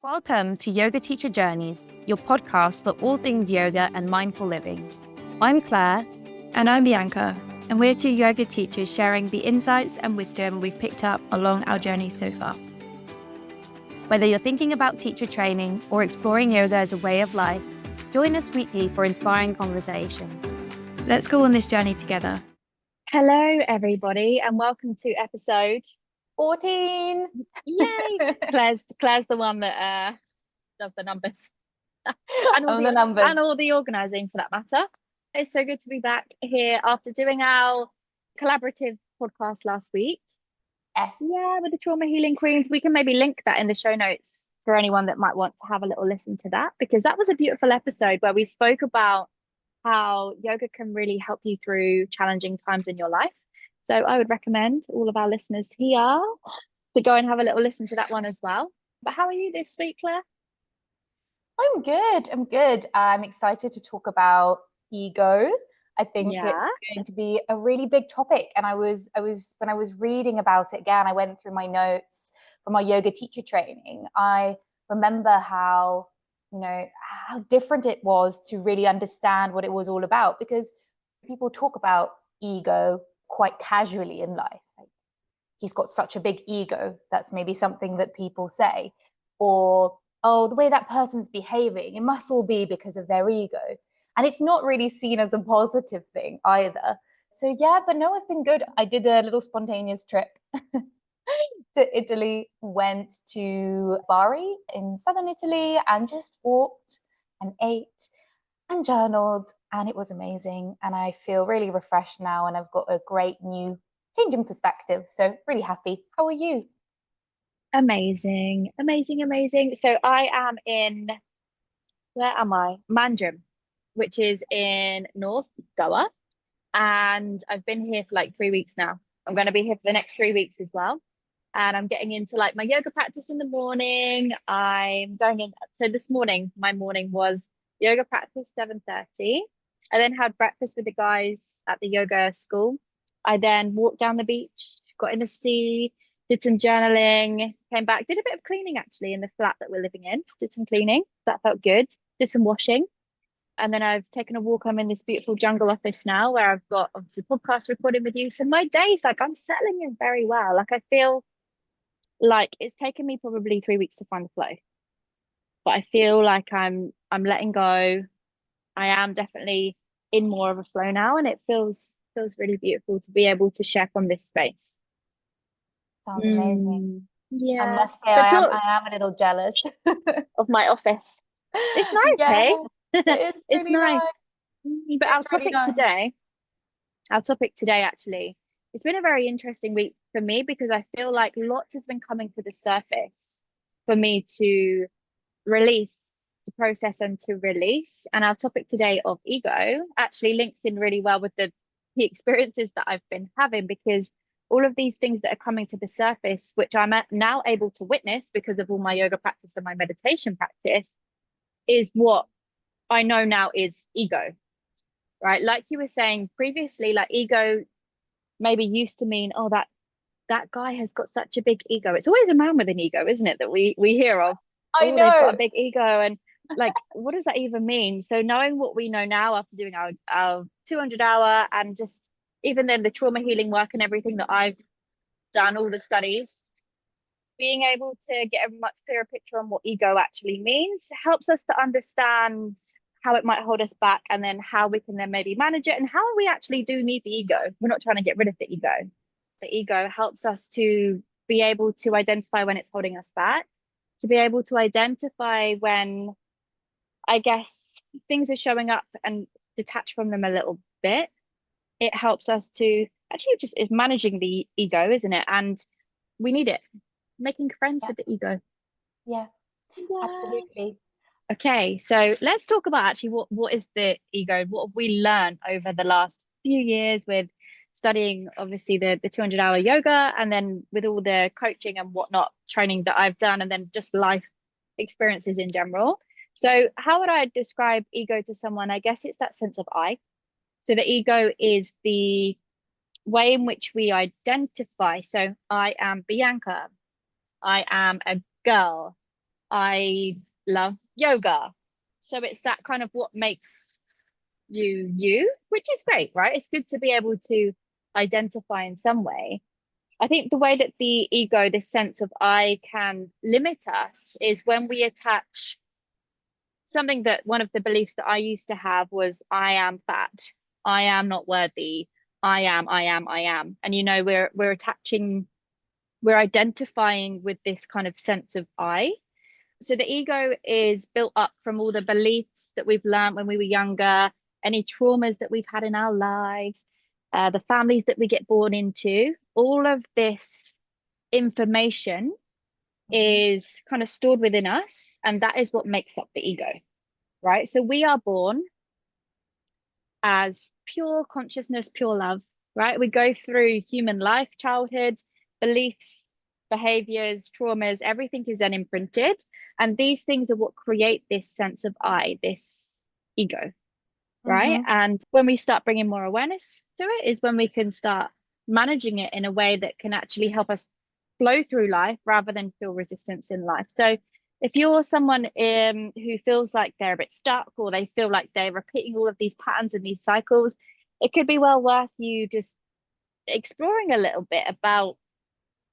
Welcome to Yoga Teacher Journeys, your podcast for all things yoga and mindful living. I'm Claire. And I'm Bianca, and we're two yoga teachers sharing the insights and wisdom we've picked up along our journey so far. Whether you're thinking about teacher training or exploring yoga as a way of life, join us weekly for inspiring conversations. Let's go on this journey together. Hello, everybody, and welcome to episode 14. Yay! Claire's the one that does the numbers. and all the organising for that matter. It's so good to be back here after doing our collaborative podcast last week. Yes. Yeah, with the Trauma Healing Queens. We can maybe link that in the show notes for anyone that might want to have a little listen to that, because that was a beautiful episode where we spoke about how yoga can really help you through challenging times in your life. So I would recommend all of our listeners here to go and have a little listen to that one as well. But how are you this week, Claire? I'm good. I'm excited to talk about ego. I think it's going to be a really big topic. And I was when I was reading about it again, I went through my notes from our yoga teacher training. I remember how different it was to really understand what it was all about, because people talk about ego quite casually in life. Like, he's got such a big ego. That's maybe something that people say. Or, oh, the way that person's behaving, it must all be because of their ego. And it's not really seen as a positive thing either. So yeah, but no, I've been good. I did a little spontaneous trip to Italy, went to Bari in southern Italy and just walked and ate and journaled, and it was amazing. And I feel really refreshed now, and I've got a great new change in perspective. So really happy. How are you? Amazing. So I am in, where am I? Manjam, which is in North Goa. And I've been here for like 3 weeks now. I'm going to be here for the next 3 weeks as well. And I'm getting into like my yoga practice in the morning. I'm going in. So this morning, my morning was yoga practice 7:30. I then had breakfast with the guys at the yoga school. I then walked down the beach, got in the sea, did some journaling, came back, did a bit of cleaning actually in the flat that we're living in. Did some cleaning. That felt good. Did some washing. And then I've taken a walk. I'm in this beautiful jungle office now where I've got obviously podcast recording with you. So my day's like I'm settling in very well. Like I feel like it's taken me probably 3 weeks to find the flow. But I feel like I'm letting go. I am definitely in more of a flow now, and it feels really beautiful to be able to share from this space. Sounds amazing. Yeah. I must say I am a little jealous of my office. It's nice, hey? It's really nice. But our topic today actually, it's been a very interesting week for me because I feel like lots has been coming to the surface for me to release, to process and to release. And our topic today of ego actually links in really well with the experiences that I've been having, because all of these things that are coming to the surface, which I'm now able to witness because of all my yoga practice and my meditation practice, is what I know now is ego, right? Like you were saying previously, like ego maybe used to mean, oh, that guy has got such a big ego. It's always a man with an ego, isn't it, that we hear of? I know. They've got a big ego, and like, what does that even mean? So knowing what we know now after doing our 200 hour and just even then the trauma healing work and everything that I've done, all the studies, being able to get a much clearer picture on what ego actually means helps us to understand how it might hold us back, and then how we can then maybe manage it, and how we actually do need the ego. We're not trying to get rid of the ego. The ego helps us to be able to identify when it's holding us back, to be able to identify when, I guess, things are showing up and detach from them a little bit. It helps us to actually just is managing the ego, isn't it? And we need it. Making friends with the ego. Yeah, absolutely. Okay, so let's talk about actually what is the ego? What have we learned over the last few years with studying, obviously, the 200-hour yoga, and then with all the coaching and whatnot training that I've done, and then just life experiences in general. So how would I describe ego to someone? I guess it's that sense of I. So the ego is the way in which we identify. So I am Bianca. I am a girl. I love yoga. So it's that kind of what makes you you, which is great, right? It's good to be able to identify in some way. I think the way that the ego, this sense of I, can limit us is when we attach something. That one of the beliefs that I used to have was I am fat, I am not worthy, I am. And we're attaching, we're identifying with this kind of sense of I. So the ego is built up from all the beliefs that we've learned when we were younger, any traumas that we've had in our lives, the families that we get born into. All of this information is kind of stored within us, and that is what makes up the ego, right? So we are born as pure consciousness, pure love, right? We go through human life, childhood, beliefs, behaviors, traumas, everything is then imprinted. And these things are what create this sense of I, this ego, right? And when we start bringing more awareness to it is when we can start managing it in a way that can actually help us flow through life rather than feel resistance in life. So if you're someone who feels like they're a bit stuck, or they feel like they're repeating all of these patterns and these cycles, it could be well worth you just exploring a little bit about,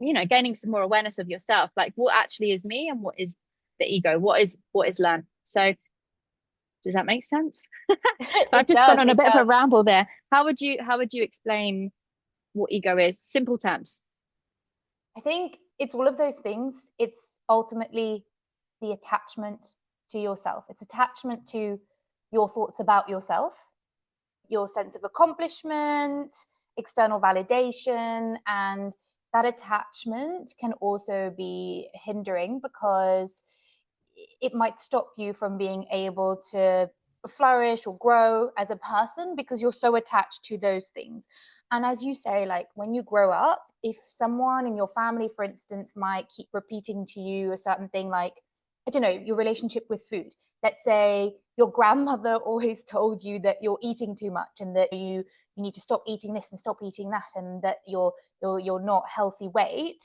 gaining some more awareness of yourself, like what actually is me and what is the ego, what is learned. So does that make sense? I've just gone on a bit of a ramble there. How would you explain what ego is? Simple terms. I think it's all of those things. It's ultimately the attachment to yourself. It's attachment to your thoughts about yourself, your sense of accomplishment, external validation, and that attachment can also be hindering because it might stop you from being able to flourish or grow as a person because you're so attached to those things. And as you say, like when you grow up, if someone in your family, for instance, might keep repeating to you a certain thing, like, I don't know, your relationship with food. Let's say your grandmother always told you that you're eating too much and that you need to stop eating this and stop eating that, and that you're not healthy weight.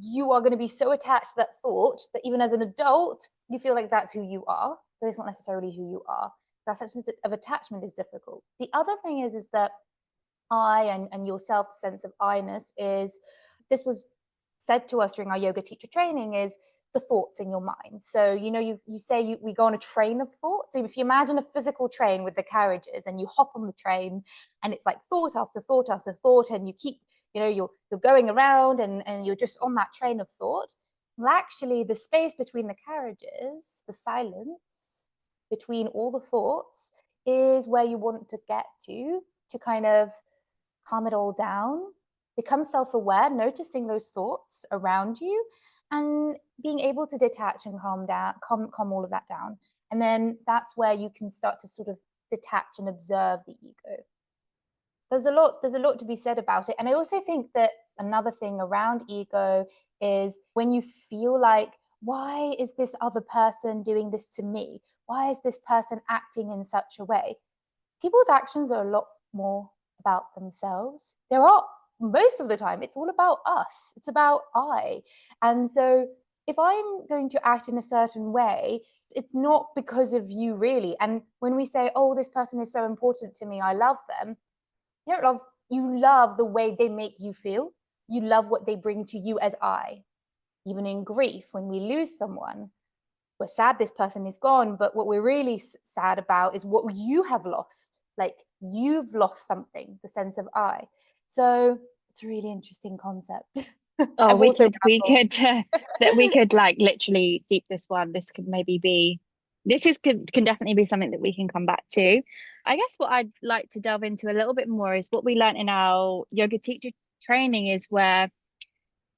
You are going to be so attached to that thought that even as an adult, you feel like that's who you are, but it's not necessarily who you are. That sense of attachment is difficult. The other thing is that I and yourself, the sense of I-ness is, this was said to us during our yoga teacher training, is the thoughts in your mind. So, you say we go on a train of thoughts. So if you imagine a physical train with the carriages and you hop on the train and it's like thought after thought after thought, and you keep, you're going around and you're just on that train of thought. Well, actually, the space between the carriages, the silence between all the thoughts, is where you want to get to kind of calm it all down, become self-aware, noticing those thoughts around you, and being able to detach and calm all of that down. And then that's where you can start to sort of detach and observe the ego. There's a lot to be said about it. And I also think that another thing around ego is when you feel like, why is this other person doing this to me? Why is this person acting in such a way? People's actions are a lot more about themselves. Most of the time, it's all about us. It's about I. And so if I'm going to act in a certain way, it's not because of you, really. And when we say, oh, this person is so important to me, I love them, you love the way they make you feel. You love what they bring to you as I. Even in grief, when we lose someone, we're sad this person is gone, but what we're really sad about is what you have lost. Like, you've lost something, the sense of I. So it's a really interesting concept. Oh, we could like literally deep this one. This could maybe be, can definitely be something that we can come back to. I guess what I'd like to delve into a little bit more is what we learned in our yoga teacher training, is where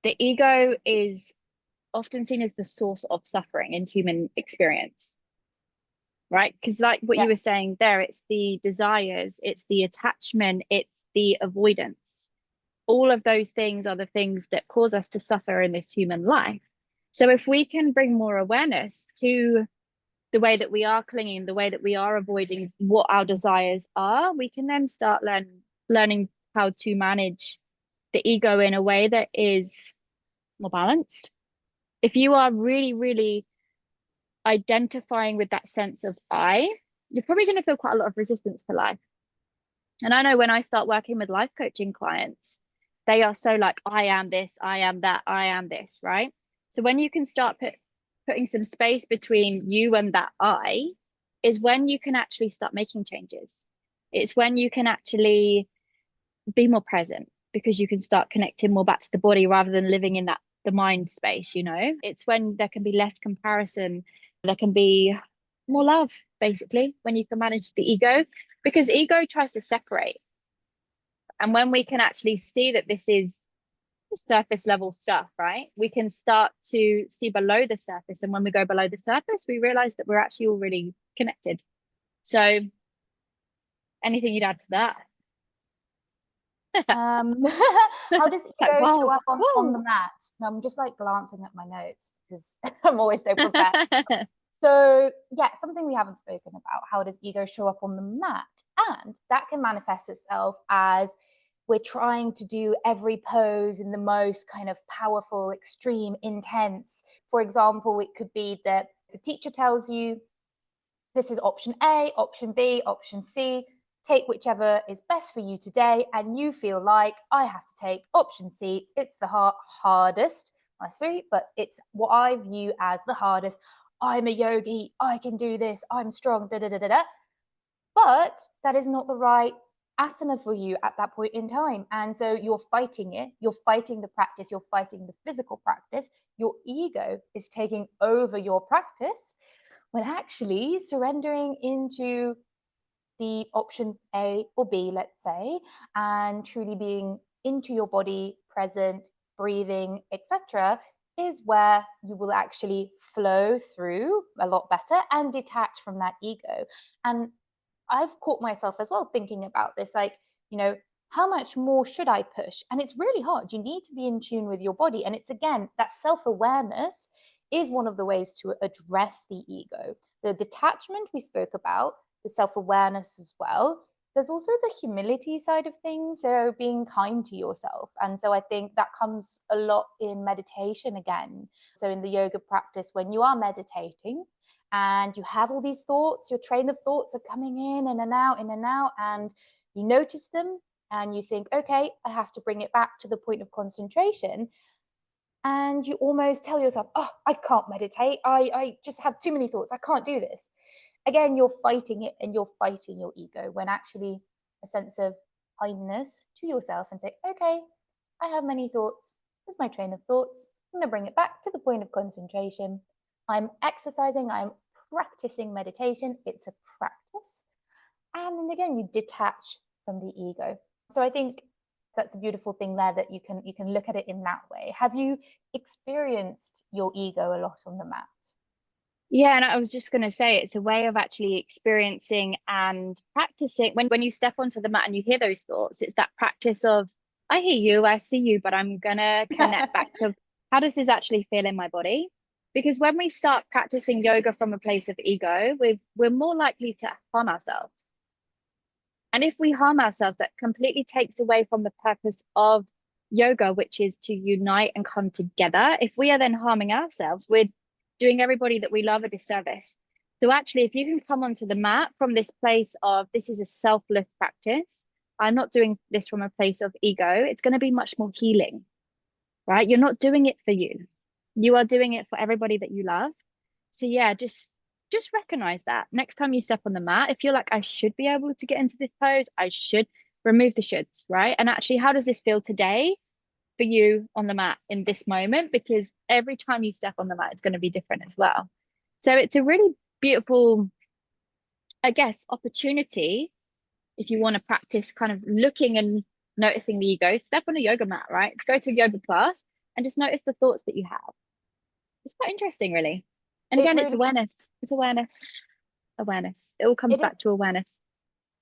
the ego is often seen as the source of suffering in human experience, right? Because like what you were saying there, it's the desires, it's the attachment, it's the avoidance. All of those things are the things that cause us to suffer in this human life. So if we can bring more awareness to the way that we are clinging, the way that we are avoiding what our desires are, we can then start learning how to manage the ego in a way that is more balanced. If you are really, really identifying with that sense of you're probably going to feel quite a lot of resistance to life. And I know when I start working with life coaching clients, they are so like, I am this, I am that, I am this, right? So when you can start putting some space between you and that I, is when you can actually start making changes. It's when you can actually be more present, because you can start connecting more back to the body rather than living in the mind space, you know? It's when there can be less comparison, there can be more love, basically, when you can manage the ego, because ego tries to separate. And when we can actually see that this is surface level stuff, right, we can start to see below the surface. And when we go below the surface, we realize that we're actually all really connected. So anything you'd add to that? How does ego like, show up on the mat? No, I'm just like glancing at my notes because I'm always so prepared. So yeah, something we haven't spoken about, how does ego show up on the mat? And that can manifest itself as we're trying to do every pose in the most kind of powerful, extreme, intense. For example, it could be that the teacher tells you, this is option A, option B, option C, take whichever is best for you today, and you feel like, I have to take option C. It's the hardest, sorry, but it's what I view as the hardest. I'm a yogi, I can do this, I'm strong, da da da da da. But that is not the right asana for you at that point in time. And so you're fighting it, you're fighting the practice, you're fighting the physical practice. Your ego is taking over your practice, when actually surrendering into the option A or B, let's say, and truly being into your body, present, breathing, etc., is where you will actually flow through a lot better and detach from that ego. And I've caught myself as well thinking about this, like, you know, how much more should I push? And it's really hard. You need to be in tune with your body. And it's, again, that self-awareness is one of the ways to address the ego. The detachment we spoke about, the self-awareness as well. There's also the humility side of things, so being kind to yourself. And so I think that comes a lot in meditation again. So in the yoga practice, when you are meditating and you have all these thoughts, your train of thoughts are coming in and out, and you notice them and you think, okay, I have to bring it back to the point of concentration. And you almost tell yourself, oh, I can't meditate. I just have too many thoughts. I can't do this. Again, you're fighting it and you're fighting your ego, when actually a sense of kindness to yourself and say, okay, I have many thoughts. Here's my train of thoughts. I'm going to bring it back to the point of concentration. I'm exercising. I'm practicing meditation. It's a practice. And then again, you detach from the ego. So I think that's a beautiful thing there, that you can look at it in that way. Have you experienced your ego a lot on the mat? Yeah, and I was just going to say, it's a way of actually experiencing and practicing. When you step onto the mat and you hear those thoughts, it's that practice of, I hear you, I see you, but I'm going to connect back to, how does this actually feel in my body? Because when we start practicing yoga from a place of ego, we're more likely to harm ourselves. And if we harm ourselves, that completely takes away from the purpose of yoga, which is to unite and come together. If we are then harming ourselves, we're doing everybody that we love a disservice. So actually, if you can come onto the mat from this place of, this is a selfless practice, I'm not doing this from a place of ego, it's going to be much more healing, right? You're not doing it for you. You are doing it for everybody that you love. So yeah, just recognize that next time you step on the mat, if you're like, I should be able to get into this pose, I should, remove the shoulds, right? And actually, how does this feel today for you on the mat in this moment? Because every time you step on the mat, it's going to be different as well. So it's a really beautiful, I guess, opportunity if you want to practice kind of looking and noticing the ego. Step on a yoga mat, right? Go to a yoga class and just notice the thoughts that you have. It's quite interesting, really. And again, it's awareness. It's awareness. It all comes back to awareness.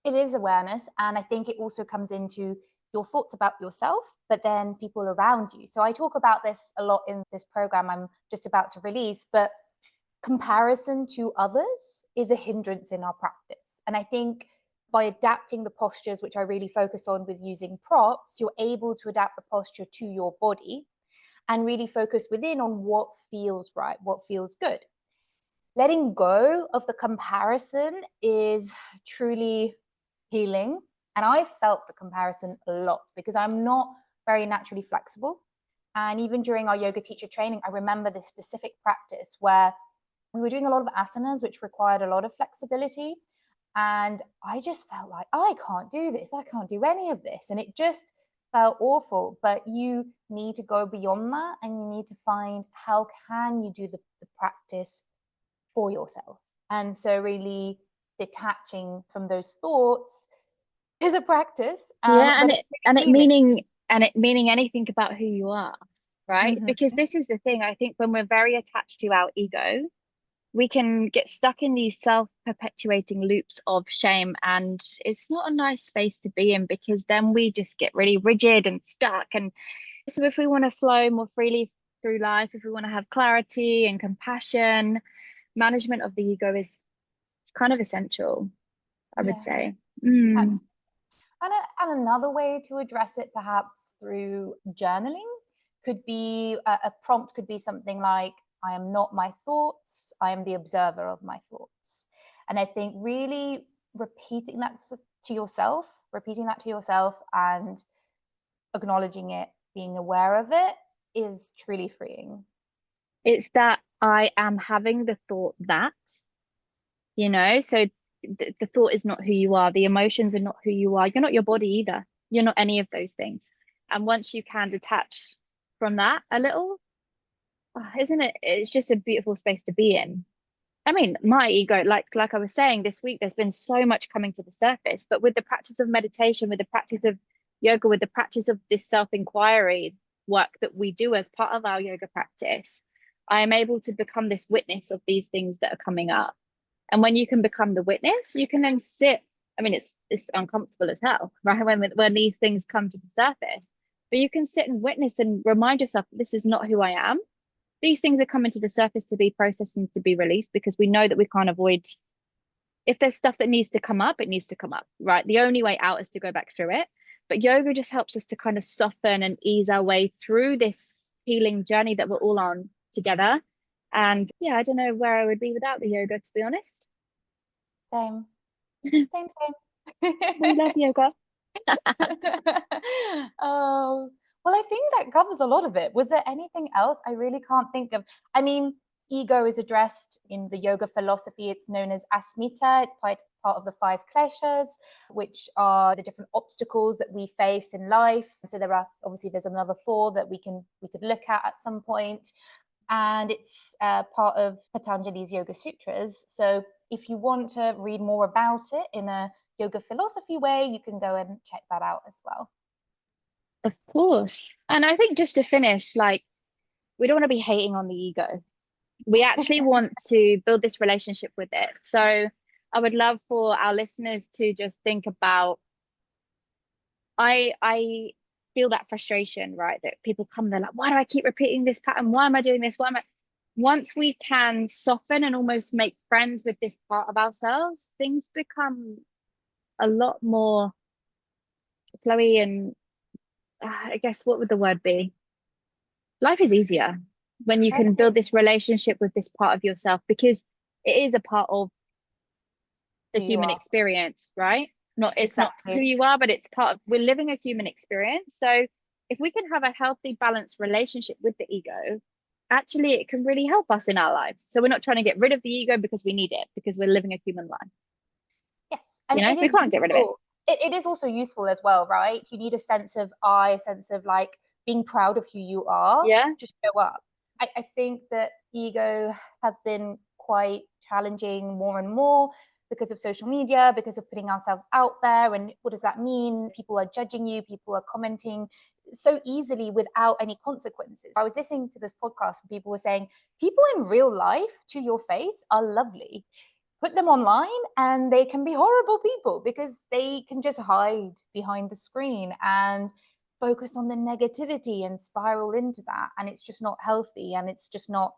It is awareness. And I think it also comes into your thoughts about yourself, but then people around you. So I talk about this a lot in this program I'm just about to release, but comparison to others is a hindrance in our practice. And I think by adapting the postures, which I really focus on with using props, you're able to adapt the posture to your body and really focus within on what feels right, what feels good. letting go of the comparison is truly healing. And I felt the comparison a lot because I'm not very naturally flexible. And even during our yoga teacher training, I remember this specific practice where we were doing a lot of asanas, which required a lot of flexibility. And I just felt like, I can't do this. I can't do any of this. And it just felt awful. But you need to go beyond that, and you need to find how can you do the practice for yourself. And so really detaching from those thoughts is a practice. Yeah, but and it meaning anything about who you are, right? Mm-hmm. Because this is the thing, I think when we're very attached to our ego, we can get stuck in these self-perpetuating loops of shame, and it's not a nice space to be in, because then we just get really rigid and stuck. And so if we want to flow more freely through life, if we want to have clarity and compassion, management of the ego is kind of essential, I would say. Absolutely. And another way to address it, perhaps through journaling, could be a prompt could be something like, I am not my thoughts, I am the observer of my thoughts. And I think really repeating that to yourself and acknowledging it, being aware of it, is truly freeing. It's that I am having the thought that, so the thought is not who you are. The emotions are not who you are. You're not your body either. You're not any of those things. And once you can detach from that a little, isn't it? It's just a beautiful space to be in. I mean, my ego, like I was saying this week, there's been so much coming to the surface, but with the practice of meditation, with the practice of yoga, with the practice of this self-inquiry work that we do as part of our yoga practice, I am able to become this witness of these things that are coming up. And when you can become the witness, you can then sit. I mean, it's uncomfortable as hell, right? When these things come to the surface, but you can sit and witness and remind yourself, this is not who I am. These things are coming to the surface to be processed and to be released, because we know that we can't avoid. If there's stuff that needs to come up, it needs to come up, right? The only way out is to go back through it. But yoga just helps us to kind of soften and ease our way through this healing journey that we're all on together. And yeah, I don't know where I would be without the yoga, to be honest. Same. We love yoga. Oh, well, I think that covers a lot of it. Was there anything else? I really can't think of. I mean, ego is addressed in the yoga philosophy. It's known as asmita. It's part of the 5 kleshas, which are the different obstacles that we face in life. So there's another 4 that we could look at some point. And it's part of Patanjali's Yoga Sutras. So if you want to read more about it in a yoga philosophy way, you can go and check that out as well. Of course. And I think just to finish, we don't want to be hating on the ego. We actually want to build this relationship with it. So I would love for our listeners to just think about, I feel that frustration, right? That people come, they're like, why do I keep repeating this pattern? Why am I doing this? Once we can soften and almost make friends with this part of ourselves, things become a lot more flowy, and I guess, what would the word be? Life is easier when you can build this relationship with this part of yourself, because it is a part of the human experience, right? It's not who you are, but it's part of, we're living a human experience. So if we can have a healthy, balanced relationship with the ego, actually it can really help us in our lives. So we're not trying to get rid of the ego because we need it, because we're living a human life. Yes, and we can't get rid of it. It is also useful as well, right? You need a sense of like being proud of who you are. Yeah. Just show up. I think that ego has been quite challenging more and more because of social media, because of putting ourselves out there. And what does that mean? People are judging you, people are commenting so easily without any consequences. I was listening to this podcast and people were saying, people in real life to your face are lovely. Put them online and they can be horrible people because they can just hide behind the screen and focus on the negativity and spiral into that. And it's just not healthy, and it's just not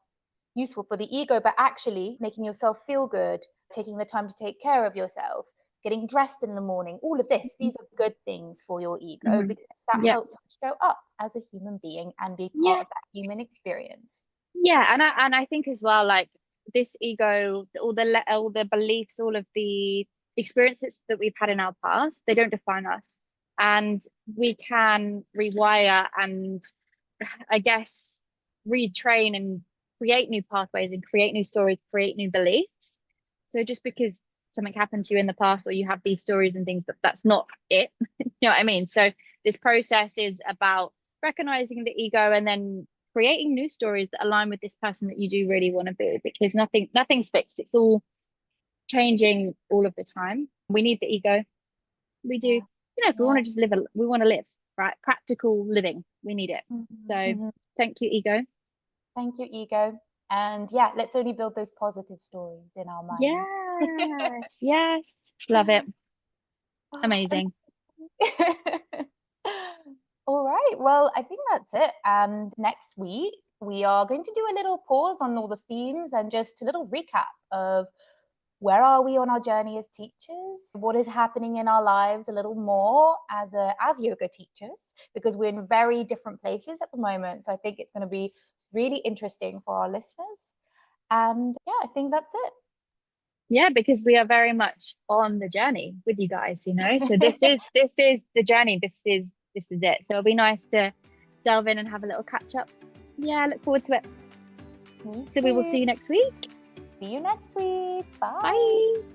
useful for the ego. But actually making yourself feel good, taking the time to take care of yourself, getting dressed in the morning, all of this, these are good things for your ego, because that helps you show up as a human being and be part of that human experience. Yeah, and I think as well, this ego, all the beliefs, all of the experiences that we've had in our past, they don't define us, and we can rewire and, I guess, retrain and create new pathways and create new stories, create new beliefs. So just because something happened to you in the past, or you have these stories and things, that's not it. You know what I mean? So this process is about recognizing the ego and then creating new stories that align with this person that you do really want to be, because nothing's fixed. It's all changing all of the time. We need the ego. We do. If we want to just live, we want to live, right? Practical living. We need it. So thank you, ego. Thank you, ego. And yeah, let's only build those positive stories in our minds. Yeah. Yes. Love it. Amazing. All right. Well, I think that's it. And next week, we are going to do a little pause on all the themes and just a little recap of where are we on our journey as teachers? What is happening in our lives a little more as yoga teachers, because we're in very different places at the moment. So I think it's going to be really interesting for our listeners. And yeah, I think that's it. Yeah, because we are very much on the journey with you guys, So this is the journey. This is it. So it'll be nice to delve in and have a little catch up. Yeah, look forward to it. So we will see you next week. See you next week. Bye. Bye.